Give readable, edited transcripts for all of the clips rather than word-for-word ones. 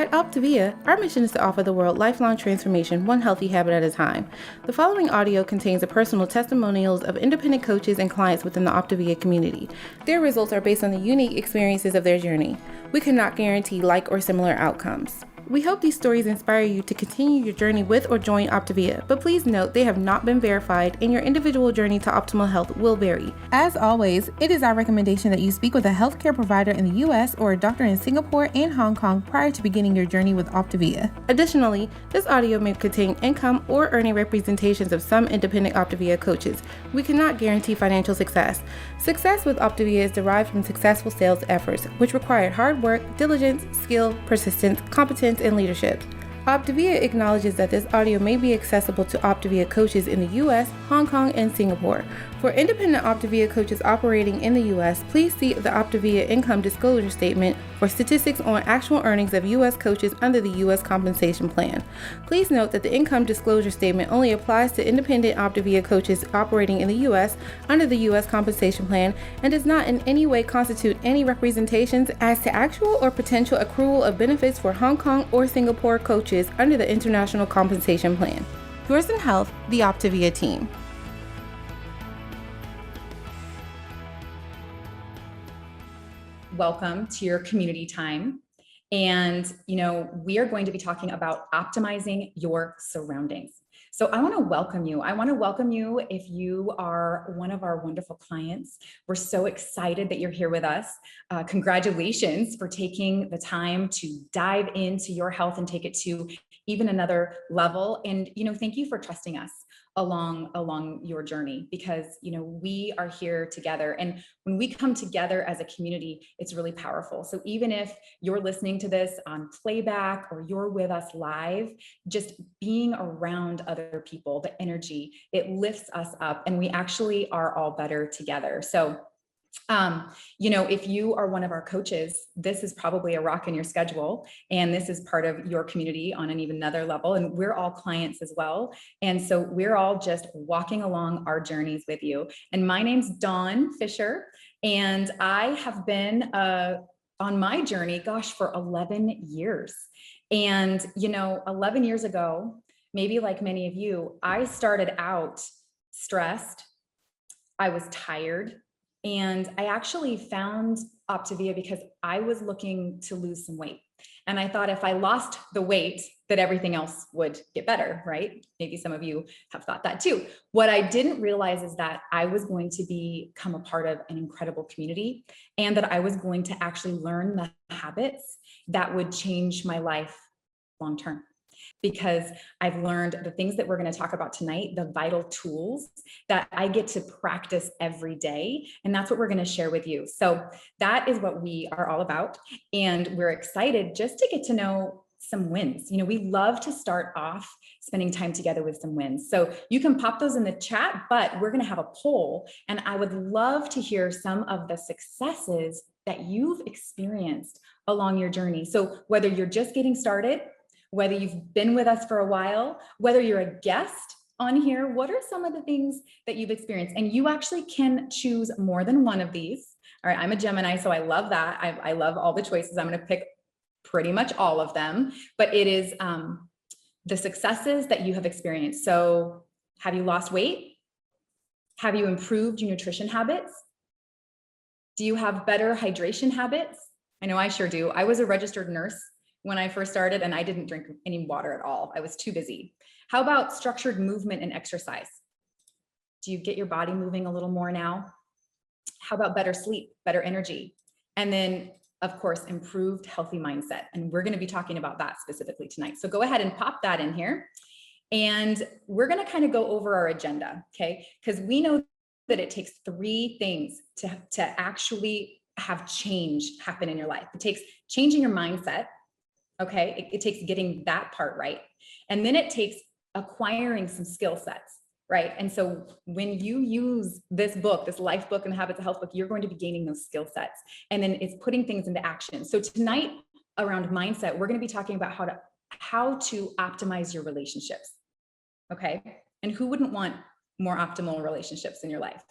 At OPTAVIA, our mission is to offer the world lifelong transformation, one healthy habit at a time. The following audio contains the personal testimonials of independent coaches and clients within the OPTAVIA community. Their results are based on the unique experiences of their journey. We cannot guarantee like or similar outcomes. We hope these stories inspire you to continue your journey with or join OPTAVIA, but please note they have not been verified and your individual journey to optimal health will vary. As always, it is our recommendation that you speak with a healthcare provider in the U.S. or a doctor in Singapore and Hong Kong prior to beginning your journey with OPTAVIA. Additionally, this audio may contain income or earning representations of some independent OPTAVIA coaches. We cannot guarantee financial success. Success with OPTAVIA is derived from successful sales efforts, which require hard work, diligence, skill, persistence, competence, and leadership. OPTAVIA acknowledges that this audio may be accessible to OPTAVIA coaches in the U.S., Hong Kong, and Singapore. For independent OPTAVIA coaches operating in the U.S., please see the OPTAVIA Income Disclosure Statement for statistics on actual earnings of U.S. coaches under the U.S. Compensation Plan. Please note that the Income Disclosure Statement only applies to independent OPTAVIA coaches operating in the U.S. under the U.S. Compensation Plan and does not in any way constitute any representations as to actual or potential accrual of benefits for Hong Kong or Singapore coaches under the International Compensation Plan. Yours in Health, the OPTAVIA team. Welcome to your community time. And, we are going to be talking about optimizing your surroundings. So I want to welcome you. I want to welcome you if you are one of our wonderful clients. We're so excited that you're here with us. Congratulations for taking the time to dive into your health and take it to even another level. And, thank you for trusting us along your journey, because we are here together, and when we come together as a community, it's really powerful. So even if you're listening to this on playback or you're with us live, just being around other people, the energy, it lifts us up, and we actually are all better together. So if you are one of our coaches, this is probably a rock in your schedule, and this is part of your community on an even another level. And we're all clients as well. And so we're all just walking along our journeys with you. And my name's Dawn Fischer, and I have been on my journey, for 11 years. And, 11 years ago, maybe like many of you, I started out stressed. I was tired. And I actually found OPTAVIA because I was looking to lose some weight. And I thought if I lost the weight, that everything else would get better, right? Maybe some of you have thought that too. What I didn't realize is that I was going to become a part of an incredible community, and that I was going to actually learn the habits that would change my life long term. Because I've learned the things that we're going to talk about tonight, the vital tools that I get to practice every day. And that's what we're going to share with you. So that is what we are all about. And we're excited just to get to know some wins. We love to start off spending time together with some wins. So you can pop those in the chat, but we're going to have a poll. And I would love to hear some of the successes that you've experienced along your journey. So whether you're just getting started, whether you've been with us for a while, whether you're a guest on here, what are some of the things that you've experienced? And you actually can choose more than one of these. All right, I'm a Gemini, so I love that. I love all the choices. I'm going to pick pretty much all of them, but it is the successes that you have experienced. So have you lost weight? Have you improved your nutrition habits? Do you have better hydration habits? I know I sure do. I was a registered nurse when I first started, and I didn't drink any water at all. I was too busy. How about structured movement and exercise? Do you get your body moving a little more now? How about better sleep, better energy? And then, of course, improved healthy mindset. And we're going to be talking about that specifically tonight. So go ahead and pop that in here. And we're going to kind of go over our agenda, okay? Because we know that it takes 3 things to actually have change happen in your life. It takes changing your mindset. Okay, it takes getting that part right. And then it takes acquiring some skill sets, right? And so when you use this book, this LifeBook and the Habits of Health book, you're going to be gaining those skill sets. And then it's putting things into action. So tonight around mindset, we're going to be talking about how to optimize your relationships. Okay. And who wouldn't want more optimal relationships in your life?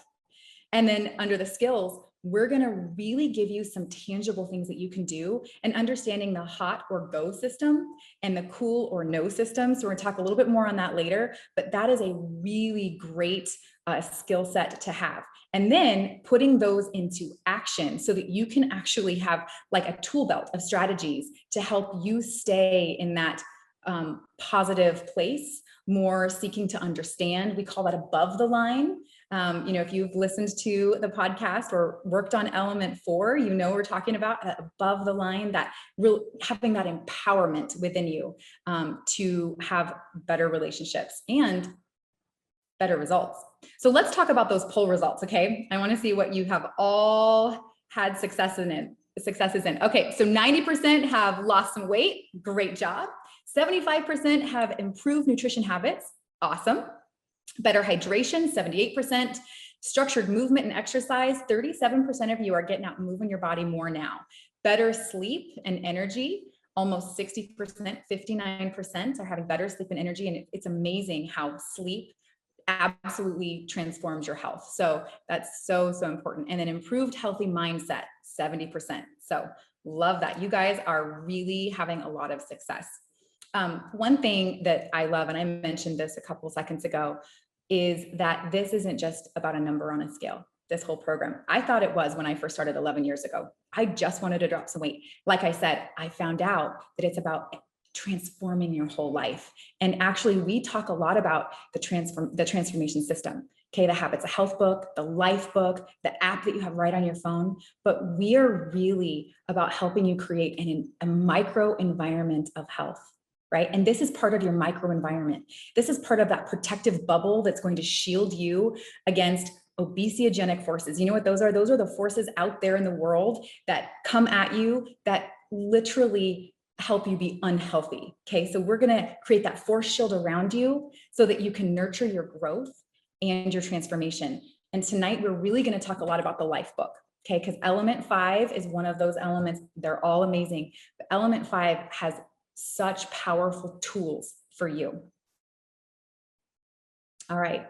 And then under the skills, we're going to really give you some tangible things that you can do, and understanding the hot or go system and the cool or no system. So we're going to talk a little bit more on that later, but that is a really great skill set to have. And then putting those into action so that you can actually have like a tool belt of strategies to help you stay in that positive place, more seeking to understand. We call that above the line. If you've listened to the podcast or worked on element 4, we're talking about above the line, that real having that empowerment within you to have better relationships and better results. So let's talk about those poll results. Okay. I want to see what you have all had successes in. Okay. So 90% have lost some weight. Great job. 75% have improved nutrition habits. Awesome. Better hydration, 78%. Structured movement and exercise, 37% of you are getting out and moving your body more now. Better sleep and energy, almost 60%, 59% are having better sleep and energy. And it's amazing how sleep absolutely transforms your health. So that's so important. And then improved healthy mindset, 70%. So love that. You guys are really having a lot of success. One thing that I love, and I mentioned this a couple seconds ago, is that this isn't just about a number on a scale, this whole program. I thought it was when I first started 11 years ago. I just wanted to drop some weight. Like I said, I found out that it's about transforming your whole life. And actually, we talk a lot about the transformation system. Okay, the Habits of Health book, the LifeBook, the app that you have right on your phone. But we are really about helping you create a micro environment of health. Right? And this is part of your microenvironment. This is part of that protective bubble that's going to shield you against obesogenic forces. You know what those are? Those are the forces out there in the world that come at you that literally help you be unhealthy. Okay, so we're going to create that force shield around you so that you can nurture your growth and your transformation. And tonight we're really going to talk a lot about the LifeBook. Okay, because element 5 is one of those elements. They're all amazing. But element 5 has such powerful tools for you. All right.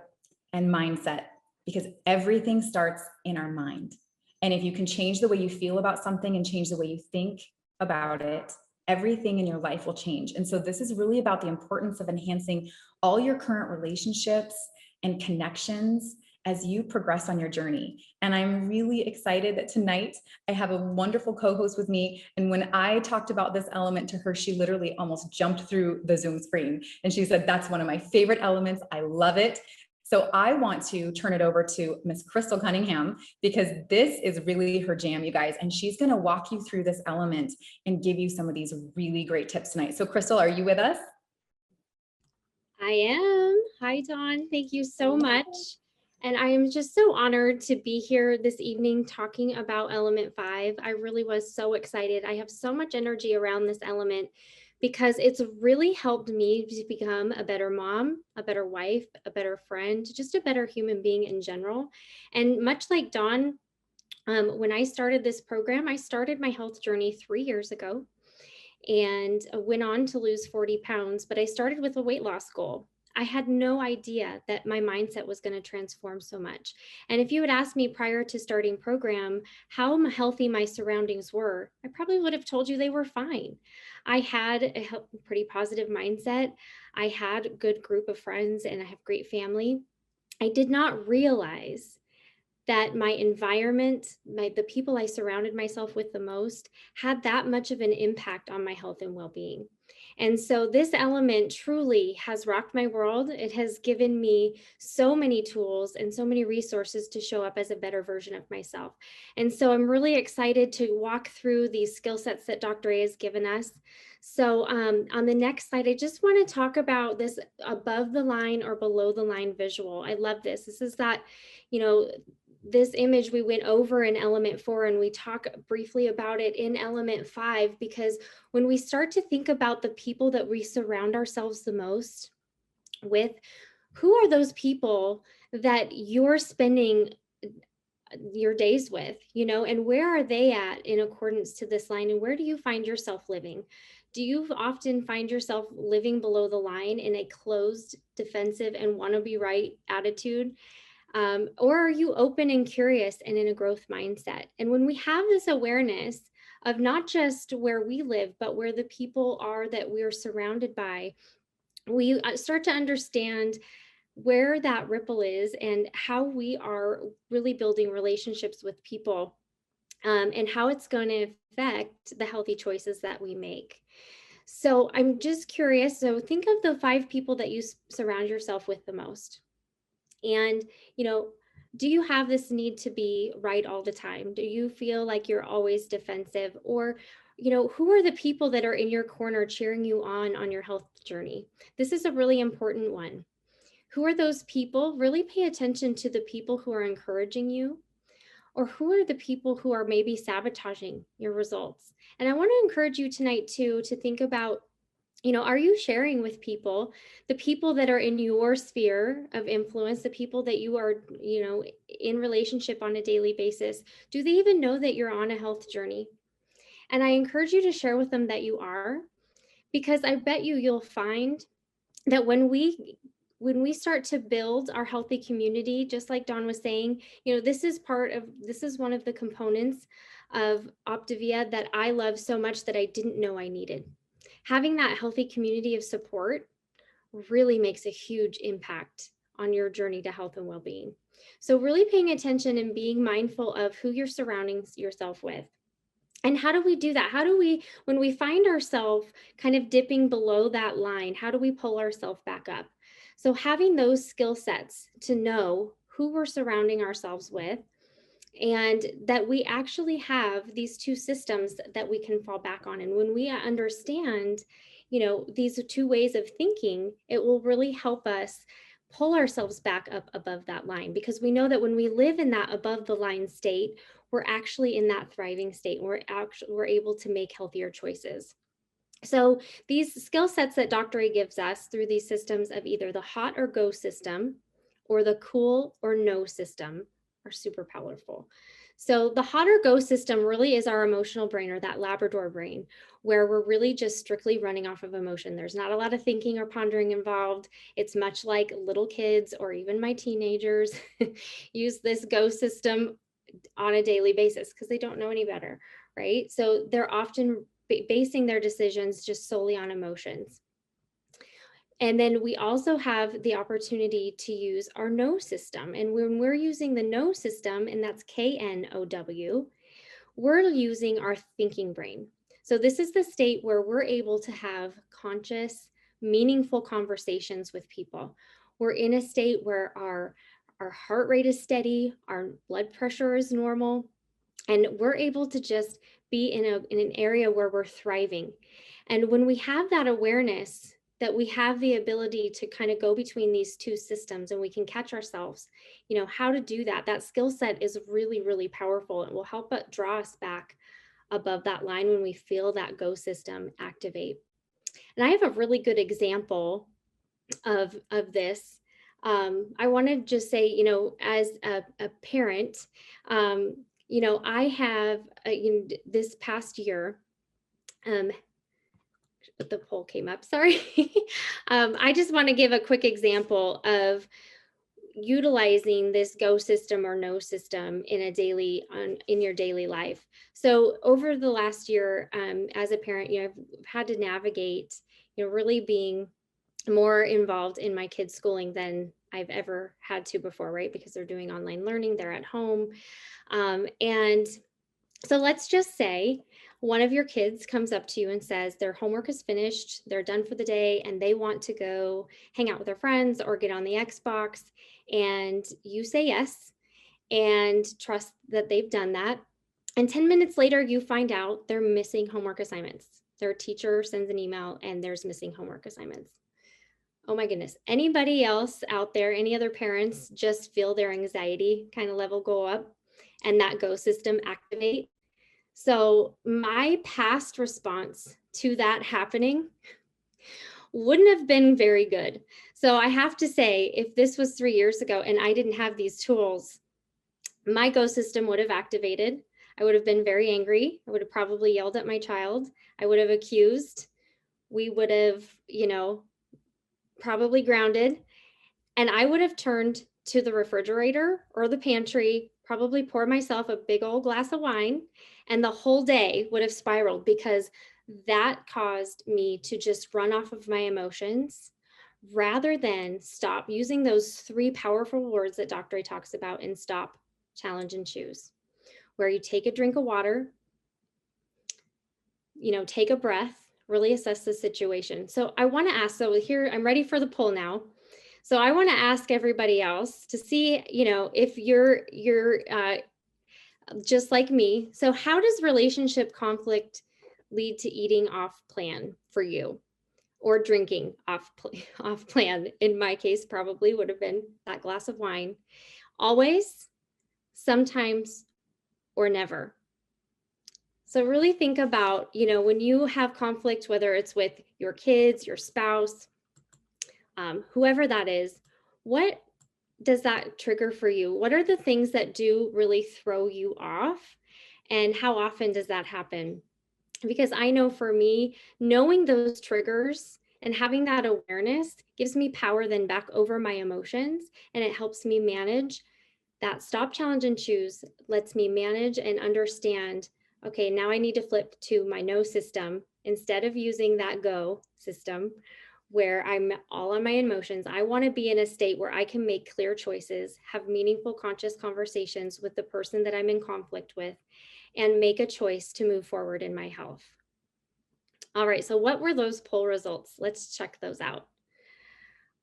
And mindset, because everything starts in our mind. And if you can change the way you feel about something and change the way you think about it, everything in your life will change. And so this is really about the importance of enhancing all your current relationships and connections as you progress on your journey. And I'm really excited that tonight I have a wonderful co-host with me. And when I talked about this element to her, she literally almost jumped through the Zoom screen. And she said, that's one of my favorite elements. I love it. So I want to turn it over to Miss Crystal Cunningham, because this is really her jam, you guys. And she's going to walk you through this element and give you some of these really great tips tonight. So Crystal, are you with us? I am. Hi, Dawn. Thank you so much. And I am just so honored to be here this evening talking about element 5. I really was so excited. I have so much energy around this element because it's really helped me to become a better mom, a better wife, a better friend, just a better human being in general. And much like Dawn, when I started this program, I started my health journey 3 years ago and went on to lose 40 pounds, but I started with a weight loss goal. I had no idea that my mindset was going to transform so much. And if you had asked me prior to starting program how healthy my surroundings were, I probably would have told you they were fine. I had a pretty positive mindset. I had a good group of friends and I have great family. I did not realize that my environment, the people I surrounded myself with the most, had that much of an impact on my health and well-being. And so this element truly has rocked my world. It has given me so many tools and so many resources to show up as a better version of myself. And so I'm really excited to walk through these skill sets that Dr. A has given us. So on the next slide, I just want to talk about this above the line or below the line visual. I love this. This is that, this image we went over in element 4, and we talk briefly about it in element 5, because when we start to think about the people that we surround ourselves the most with, who are those people that you're spending your days with, and where are they at in accordance to this line, and where do you find yourself living? Do you often find yourself living below the line in a closed, defensive, and want to be right attitude? Or are you open and curious and in a growth mindset? And when we have this awareness of not just where we live, but where the people are that we're surrounded by, we start to understand where that ripple is and how we are really building relationships with people, and how it's going to affect the healthy choices that we make. So I'm just curious. So think of the 5 people that you surround yourself with the most. And, do you have this need to be right all the time? Do you feel like you're always defensive? Or, who are the people that are in your corner cheering you on your health journey? This is a really important one. Who are those people? Really pay attention to the people who are encouraging you, or who are the people who are maybe sabotaging your results? And I want to encourage you tonight too to think about, are you sharing with people, the people that are in your sphere of influence, the people that you are, in relationship on a daily basis? Do they even know that you're on a health journey? And I encourage you to share with them that you are, because I bet you'll find that when we start to build our healthy community, just like Dawn was saying, this is one of the components of OPTAVIA that I love so much that I didn't know I needed. Having that healthy community of support really makes a huge impact on your journey to health and well-being. So really paying attention and being mindful of who you're surrounding yourself with. And how do we do that? How do we, when we find ourselves kind of dipping below that line, how do we pull ourselves back up? So having those skill sets to know who we're surrounding ourselves with, and that we actually have these 2 systems that we can fall back on. And when we understand, these 2 ways of thinking, it will really help us pull ourselves back up above that line, because we know that when we live in that above the line state, we're actually in that thriving state. We're able to make healthier choices. So these skill sets that Dr. A gives us through these systems of either the hot or go system or the cool or no system are super powerful. So the hot or go system really is our emotional brain, or that Labrador brain, where we're really just strictly running off of emotion. There's not a lot of thinking or pondering involved. It's much like little kids or even my teenagers use this go system on a daily basis because they don't know any better, right? So they're often basing their decisions just solely on emotions. And then we also have the opportunity to use our no system. And when we're using the no system, and that's KNOW, we're using our thinking brain. So this is the state where we're able to have conscious, meaningful conversations with people. We're in a state where our heart rate is steady, our blood pressure is normal, and we're able to just be in an area where we're thriving. And when we have that awareness that we have the ability to kind of go between these 2 systems, and we can catch ourselves, how to do that, that skill set is really, really powerful. It will help draw us back above that line when we feel that go system activate. And I have a really good example of this. I want to just say, as a parent, I have this past year, the poll came up, sorry. I just want to give a quick example of utilizing this go system or no system in your daily life. So over the last year, as a parent, I've had to navigate, really being more involved in my kids' schooling than I've ever had to before, right? Because they're doing online learning, they're at home. And so let's just say one of your kids comes up to you and says their homework is finished, they're done for the day, and they want to go hang out with their friends or get on the Xbox. And you say yes and trust that they've done that. And 10 minutes later, you find out they're missing homework assignments. Their teacher sends an email and there's missing homework assignments. Oh my goodness. Anybody else out there, any other parents just feel their anxiety kind of level go up and that go system activate? So my past response to that happening wouldn't have been very good. So I have to say, if this was 3 years ago and I didn't have these tools, my go system would have activated. I would have been very angry. I would have probably yelled at my child. I would have accused. We would have, probably grounded. And I would have turned to the refrigerator or the pantry, probably pour myself a big old glass of wine, and the whole day would have spiraled because that caused me to just run off of my emotions rather than stop using those 3 powerful words that Dr. A talks about and stop, challenge, and choose, where you take a drink of water, take a breath, really assess the situation. So I want to ask, so here I'm ready for the poll now. So I want to ask everybody else to see, if you're just like me. So how does relationship conflict lead to eating off plan for you, or drinking off plan? In my case, probably would have been that glass of wine. Always, sometimes, or never. So really think about, when you have conflict, whether it's with your kids, your spouse, whoever that is, what does that trigger for you? What are the things that do really throw you off? And how often does that happen? Because I know for me, knowing those triggers and having that awareness gives me power then back over my emotions, and it helps me manage that. Stop, challenge, and choose lets me manage and understand, okay, now I need to flip to my no system instead of using that go system where I'm all on my emotions. I want to be in a state where I can make clear choices, have meaningful, conscious conversations with the person that I'm in conflict with, and make a choice to move forward in my health. All right, so what were those poll results? Let's check those out.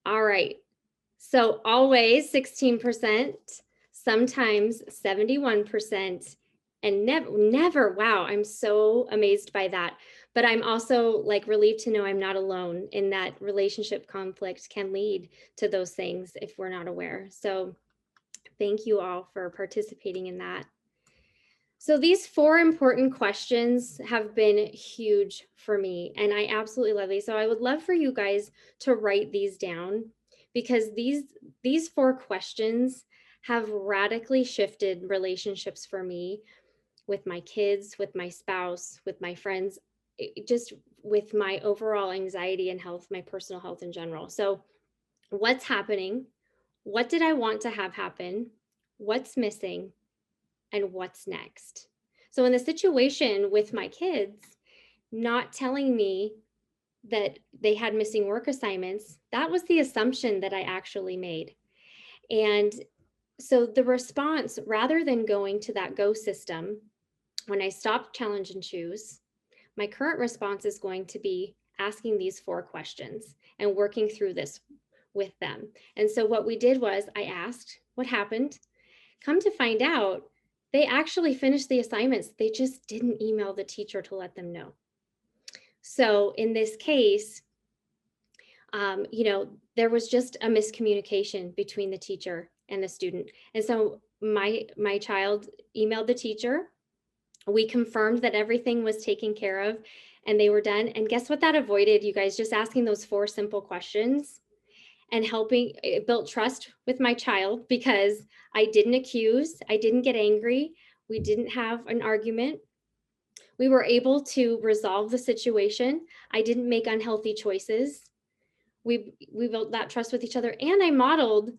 All right, so always 16%, sometimes 71%, and never, wow, I'm so amazed by that. But I'm also relieved to know I'm not alone in that. Relationship conflict can lead to those things if we're not aware. So thank you all for participating in that. So these 4 important questions have been huge for me, and I absolutely love these. So I would love for you guys to write these down, because these 4 questions have radically shifted relationships for me with my kids, with my spouse, with my friends, just with my overall anxiety and health, my personal health in general. So what's happening? What did I want to have happen? What's missing? And what's next? So in the situation with my kids not telling me that they had missing work assignments, that was the assumption that I actually made. And so the response, rather than going to that go system, when I stop, challenge, and choose, my current response is going to be asking these 4 questions and working through this with them. And so what we did was I asked, what happened? Come to find out, they actually finished the assignments. They just didn't email the teacher to let them know. So in this case, there was just a miscommunication between the teacher and the student. And so my child emailed the teacher. We confirmed that everything was taken care of and they were done. And guess what that avoided, you guys? Just asking those 4 simple questions and helping, it built trust with my child, because I didn't accuse, I didn't get angry, we didn't have an argument. We were able to resolve the situation. I didn't make unhealthy choices. We built that trust with each other, and I modeled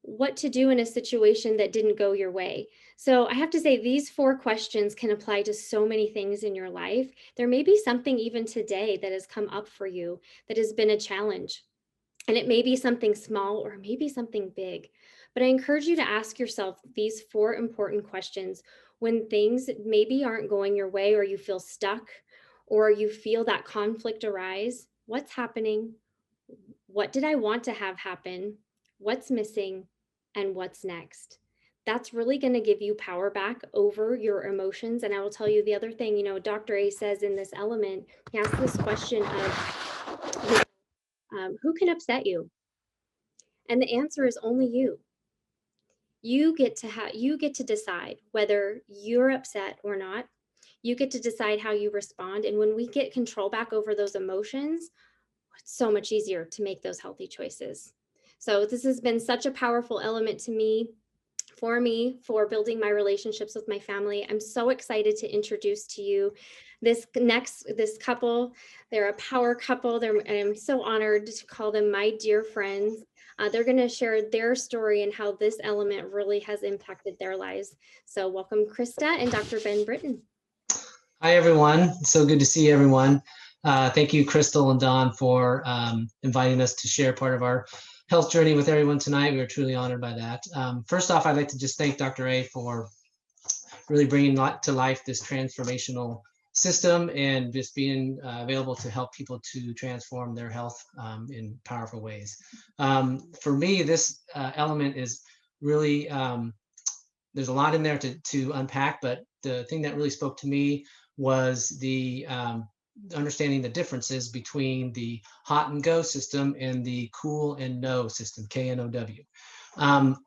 what to do in a situation that didn't go your way. So I have to say, these 4 questions can apply to so many things in your life. There may be something even today that has come up for you that has been a challenge. And it may be something small or maybe something big. But I encourage you to ask yourself these 4 important questions when things maybe aren't going your way, or you feel stuck, or you feel that conflict arise. What's happening? What did I want to have happen? What's missing? And what's next? That's really going to give you power back over your emotions. And I will tell you the other thing, Dr. A says in this element, he asks this question of, who can upset you? And the answer is only you. You get to decide whether you're upset or not. You get to decide how you respond. And when we get control back over those emotions, it's so much easier to make those healthy choices. So this has been such a powerful element to me, for building my relationships with my family. I'm so excited to introduce to you this couple. They're a power couple. And I'm so honored to call them my dear friends. They're going to share their story and how this element really has impacted their lives. So welcome, Krista and Dr. Ben Britton. Hi, everyone. So good to see everyone. Thank you, Crystal and Don, for inviting us to share part of our health journey with everyone tonight. We are truly honored by that. First off, I'd like to just thank Dr. A for really bringing to life this transformational system and just being available to help people to transform their health in powerful ways. For me, this element is really, there's a lot in there to unpack, but the thing that really spoke to me was the understanding the differences between the hot and go system and the cool and know system, KNOW.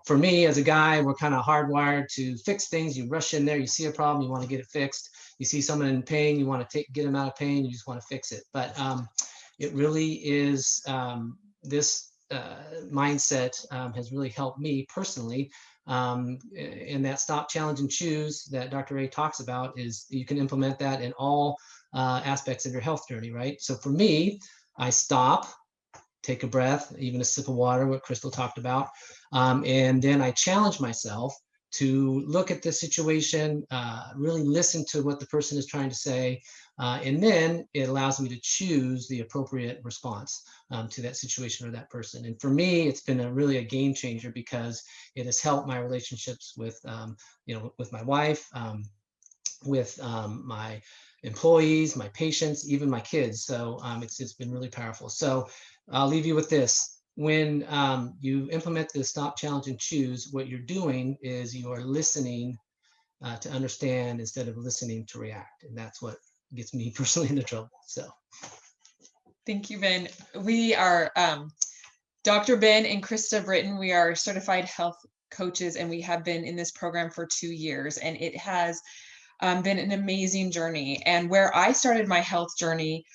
For me, as a guy, we're kind of hardwired to fix things. You rush in there, you see a problem, you want to get it fixed. You see someone in pain, you want to get them out of pain, you just want to fix it. But it really is, this mindset has really helped me personally. And that stop, challenge, and choose that Dr. A talks about is you can implement that in all aspects of your health journey, right? So for me, I stop, take a breath, even a sip of water, what Crystal talked about. And then I challenge myself to look at the situation, really listen to what the person is trying to say. And then it allows me to choose the appropriate response to that situation or that person. And for me, it's been really a game changer because it has helped my relationships with, with my wife, with my employees, my patients, even my kids. So it's been really powerful. So I'll leave you with this. When you implement the stop, challenge, and choose, what you're doing is you are listening to understand instead of listening to react. And that's what gets me personally into trouble. So. Thank you, Ben. We are Dr. Ben and Krista Britton. We are certified health coaches, and we have been in this program for 2 years, and it has been an amazing journey. And where I started my health journey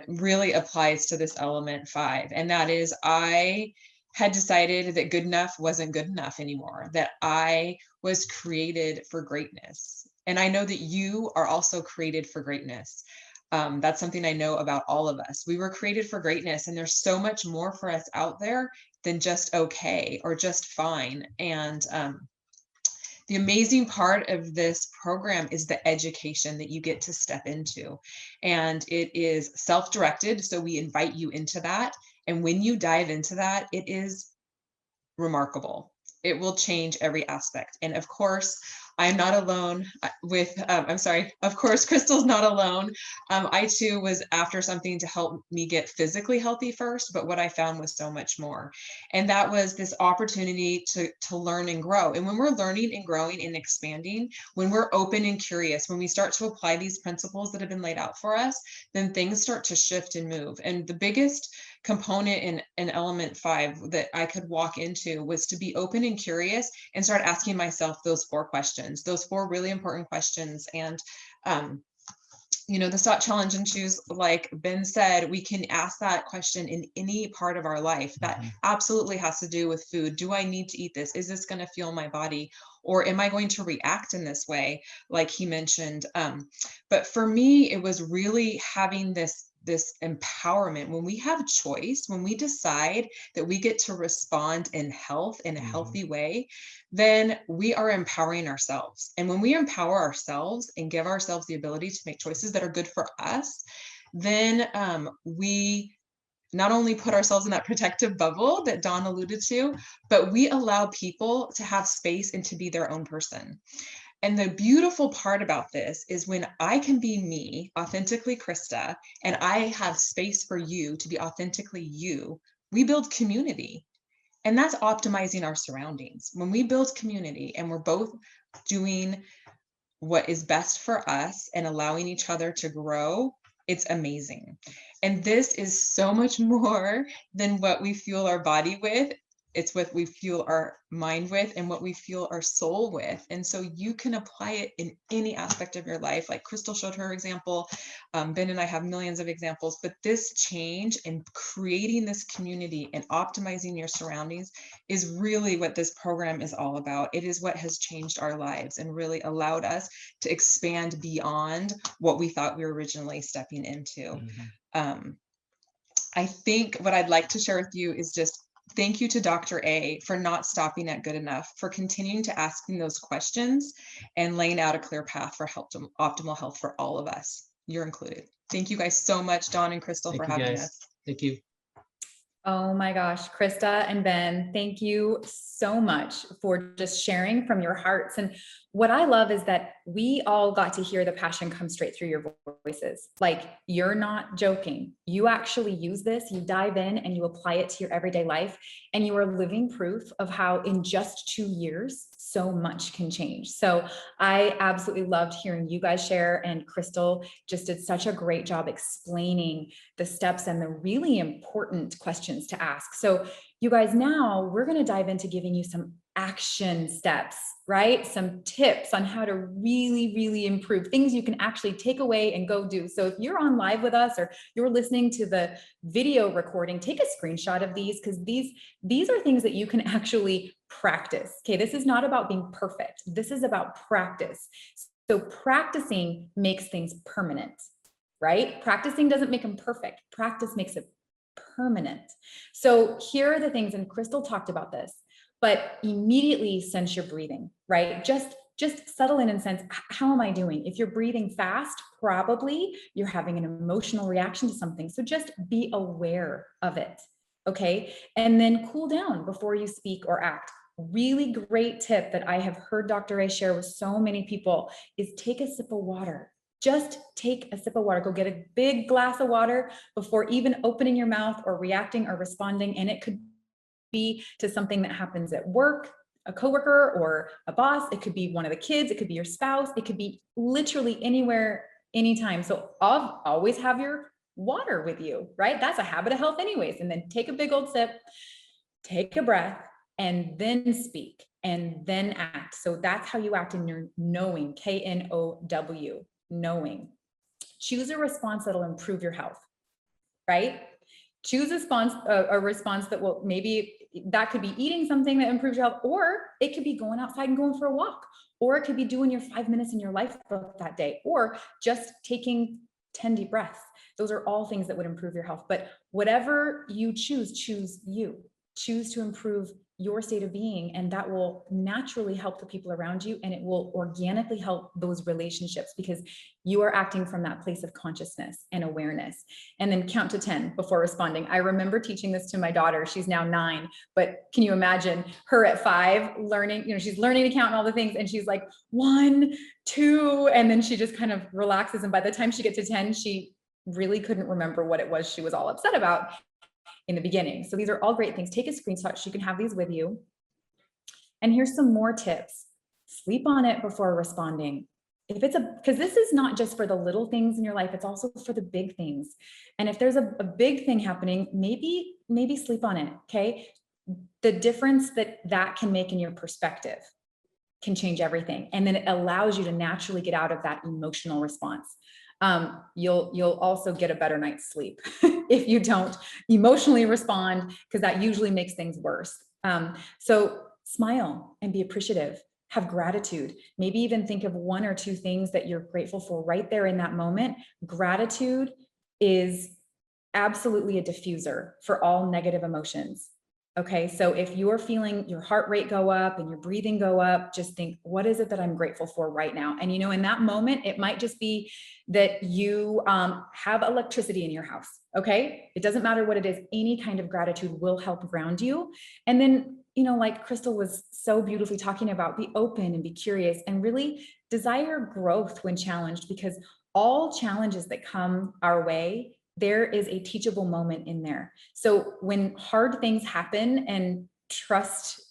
really applies to this element 5. And that is, I had decided that good enough wasn't good enough anymore, that I was created for greatness. And I know that you are also created for greatness. That's something I know about all of us. We were created for greatness, and there's so much more for us out there than just okay or just fine. And the amazing part of this program is the education that you get to step into. And it is self-directed, so we invite you into that. And when you dive into that, it is remarkable. It will change every aspect. And of course, I'm not alone with, of course, Crystal's not alone. I too was after something to help me get physically healthy first, but what I found was so much more. And that was this opportunity to learn and grow. And when we're learning and growing and expanding, when we're open and curious, when we start to apply these principles that have been laid out for us, then things start to shift and move. And the biggest component in element 5 that I could walk into was to be open and curious and start asking myself those 4 questions, those 4 really important questions. And the stop, challenge, and choose, like Ben said, we can ask that question in any part of our life. That absolutely has to do with food. Do I need to eat this? Is this going to fuel my body? Or am I going to react in this way, like he mentioned? But for me, it was really having this empowerment. When we have choice, when we decide that we get to respond in health in a healthy way, then we are empowering ourselves. And when we empower ourselves and give ourselves the ability to make choices that are good for us, then we not only put ourselves in that protective bubble that Dawn alluded to, but we allow people to have space and to be their own person. And the beautiful part about this is when I can be me, authentically Krista, and I have space for you to be authentically you, we build community. And that's optimizing our surroundings. When we build community and we're both doing what is best for us and allowing each other to grow, it's amazing. And this is so much more than what we fuel our body with. It's what we fuel our mind with and what we fuel our soul with. And so you can apply it in any aspect of your life. Like Crystal showed her example. Ben and I have millions of examples, but this change and creating this community and optimizing your surroundings is really what this program is all about. It is what has changed our lives and really allowed us to expand beyond what we thought we were originally stepping into. I think what I'd like to share with you is just thank you to Dr. A for not stopping at good enough, for continuing to asking those questions and laying out a clear path for optimal health for all of us. You're included. Thank you guys so much, Dawn and Crystal, Thank for you, having guys. us. Thank you. Oh my gosh, Krista and Ben, thank you so much for just sharing from your hearts. And what I love is that we all got to hear the passion come straight through your voices. Like, you're not joking. You actually use this, you dive in and you apply it to your everyday life. And you are living proof of how in just 2 years, so much can change. So I absolutely loved hearing you guys share, and Crystal just did such a great job explaining the steps and the really important questions to ask. So you guys, now we're going to dive into giving you some action steps, right? Some tips on how to really, really improve, things you can actually take away and go do. So if you're on live with us or you're listening to the video recording, take a screenshot of these, because these are things that you can actually practice. Okay, this is not about being perfect. This is about practice. So practicing makes things permanent, right? Practicing doesn't make them perfect. Practice makes it permanent. So here are the things, and Crystal talked about this, but immediately sense your breathing, right? Just settle in and sense, how am I doing? If you're breathing fast, probably you're having an emotional reaction to something. So just be aware of it, okay? And then cool down before you speak or act. Really great tip that I have heard Dr. A share with so many people is take a sip of water. Just take a sip of water. Go get a big glass of water before even opening your mouth or reacting or responding. And it could be to something that happens at work, a coworker or a boss. It could be one of the kids. It could be your spouse. It could be literally anywhere, anytime. So always have your water with you, right? That's a habit of health anyways. And then take a big old sip, take a breath, and then speak, and then act. So that's how you act in your knowing, K-N-O-W, knowing. Choose a response that'll improve your health, right? Choose a response that will, maybe that could be eating something that improves your health, or it could be going outside and going for a walk, or it could be doing your 5 minutes in your LifeBook that day, or just taking 10 deep breaths. Those are all things that would improve your health. But whatever you choose you. Choose to improve your state of being, and that will naturally help the people around you, and it will organically help those relationships because you are acting from that place of consciousness and awareness. And then count to 10 before responding. I remember teaching this to my daughter. She's now 9, but can you imagine her at 5 learning, she's learning to count and all the things, and she's like 1, 2, and then she just kind of relaxes. And by the time she gets to 10, she really couldn't remember what it was she was all upset about in the beginning. So these are all great things. Take a screenshot so you can have these with you. And here's some more tips. Sleep on it before responding. Because this is not just for the little things in your life, it's also for the big things. And if there's a big thing happening, maybe sleep on it, okay? The difference that can make in your perspective can change everything. And then it allows you to naturally get out of that emotional response. You'll also get a better night's sleep if you don't emotionally respond, because that usually makes things worse. So smile and be appreciative, have gratitude, maybe even think of 1 or 2 things that you're grateful for right there in that moment. Gratitude is absolutely a diffuser for all negative emotions. Okay, so if you're feeling your heart rate go up and your breathing go up, just think, what is it that I'm grateful for right now? And in that moment, it might just be that you have electricity in your house. Okay, it doesn't matter what it is. Any kind of gratitude will help ground you. And then, like Crystal was so beautifully talking about, be open and be curious and really desire growth when challenged, because all challenges that come our way, there is a teachable moment in there. So when hard things happen, and trust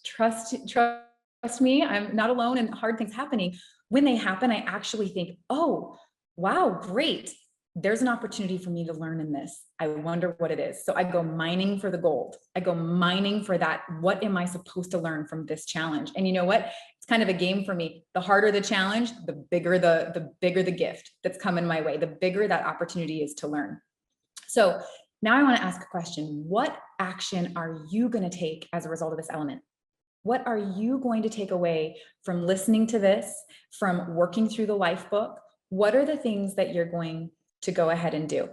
me, I'm not alone in hard things happening. When they happen, I actually think, oh, wow, great. There's an opportunity for me to learn in this. I wonder what it is. So I go mining for the gold. I go mining for that. What am I supposed to learn from this challenge? And you know what? It's kind of a game for me. The harder the challenge, the bigger the gift that's coming my way, the bigger that opportunity is to learn. So now I want to ask a question. What action are you going to take as a result of this element? What are you going to take away from listening to this, from working through the LifeBook? What are the things that you're going to go ahead and do?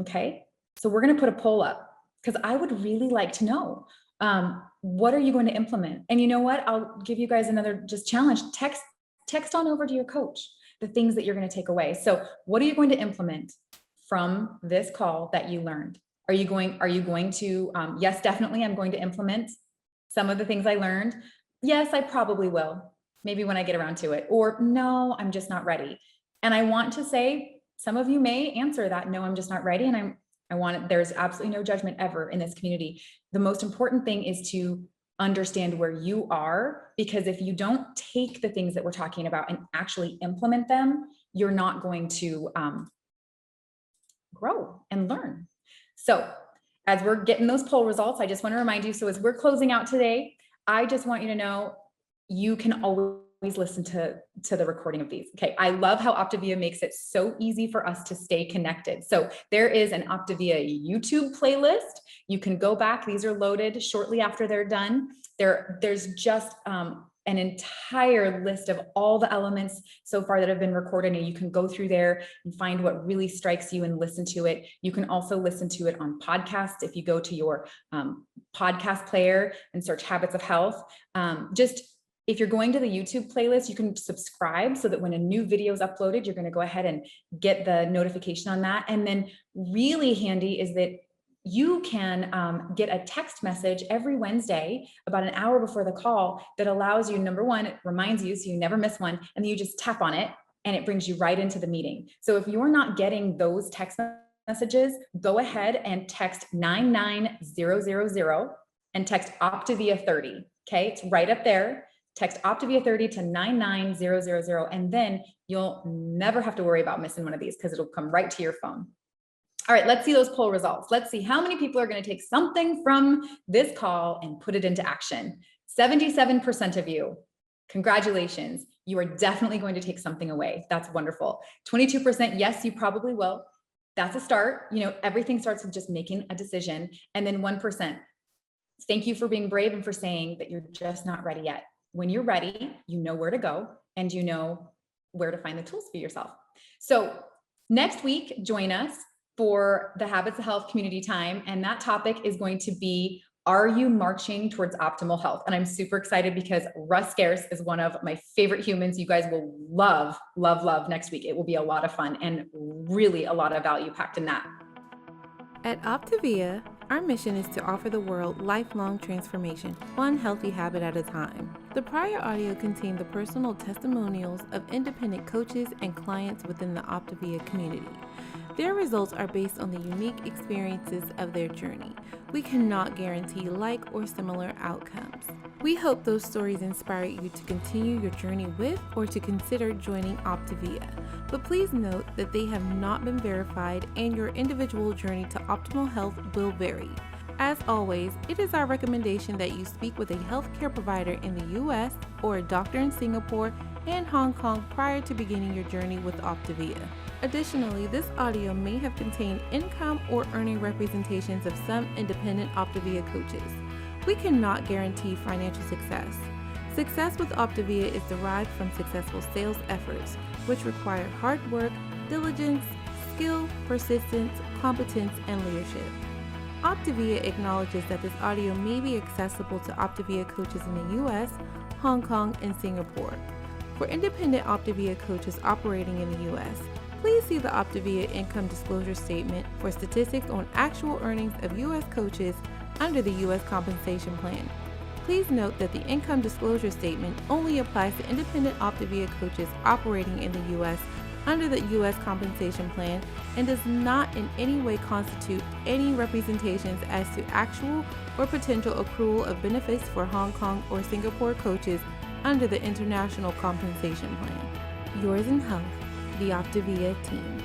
Okay, so we're going to put a poll up, because I would really like to know, What are you going to implement? And you know what? I'll give you guys another just challenge. Text on over to your coach the things that you're going to take away. So what are you going to implement from this call that you learned? Are you going to, yes, definitely, I'm going to implement some of the things I learned. Yes, I probably will. Maybe when I get around to it. Or no, I'm just not ready. And I want to say, some of you may answer that, no, I'm just not ready. And there's absolutely no judgment ever in this community. The most important thing is to understand where you are, because if you don't take the things that we're talking about and actually implement them, you're not going to grow and learn. So as we're getting those poll results, I just want to remind you, so as we're closing out today, I just want you to know you can always listen to the recording of these. Okay. I love how OPTAVIA makes it so easy for us to stay connected. So there is an OPTAVIA YouTube playlist. You can go back. These are loaded shortly after they're done. There's just an entire list of all the elements so far that have been recorded, and you can go through there and find what really strikes you and listen to it. You can also listen to it on podcasts. If you go to your podcast player and search Habits of Health, if you're going to the YouTube playlist, you can subscribe so that when a new video is uploaded, you're going to go ahead and get the notification on that. And then really handy is that you can get a text message every Wednesday about an hour before the call that allows you, number one, it reminds you so you never miss one, and then you just tap on it and it brings you right into the meeting. So if you're not getting those text messages, go ahead and text 99000 and text OPTAVIA 30. Okay, it's right up there. Text OPTAVIA 30 to 99000, and then you'll never have to worry about missing one of these because it'll come right to your phone. All right, let's see those poll results. Let's see how many people are going to take something from this call and put it into action. 77% of you. Congratulations. You are definitely going to take something away. That's wonderful. 22%, yes, you probably will. That's a start. You know, everything starts with just making a decision. And then 1%. Thank you for being brave and for saying that you're just not ready yet. When you're ready, you know where to go and you know where to find the tools for yourself. So next week, join us for the Habits of Health community time. And that topic is going to be, are you marching towards optimal health? And I'm super excited because Russ Scarce is one of my favorite humans. You guys will love, love, love next week. It will be a lot of fun and really a lot of value packed in that. At OPTAVIA, our mission is to offer the world lifelong transformation, one healthy habit at a time. The prior audio contained the personal testimonials of independent coaches and clients within the OPTAVIA community. Their results are based on the unique experiences of their journey. We cannot guarantee like or similar outcomes. We hope those stories inspire you to continue your journey with or to consider joining OPTAVIA. But please note that they have not been verified and your individual journey to optimal health will vary. As always, it is our recommendation that you speak with a healthcare provider in the US or a doctor in Singapore and Hong Kong prior to beginning your journey with OPTAVIA. Additionally, this audio may have contained income or earning representations of some independent OPTAVIA coaches. We cannot guarantee financial success. Success with OPTAVIA is derived from successful sales efforts, which require hard work, diligence, skill, persistence, competence, and leadership. OPTAVIA acknowledges that this audio may be accessible to OPTAVIA coaches in the US, Hong Kong, and Singapore. For independent OPTAVIA coaches operating in the US, please see the OPTAVIA Income Disclosure Statement for statistics on actual earnings of U.S. coaches under the U.S. Compensation Plan. Please note that the Income Disclosure Statement only applies to independent OPTAVIA coaches operating in the U.S. under the U.S. Compensation Plan and does not in any way constitute any representations as to actual or potential accrual of benefits for Hong Kong or Singapore coaches under the International Compensation Plan. Yours in health, the OPTAVIA team.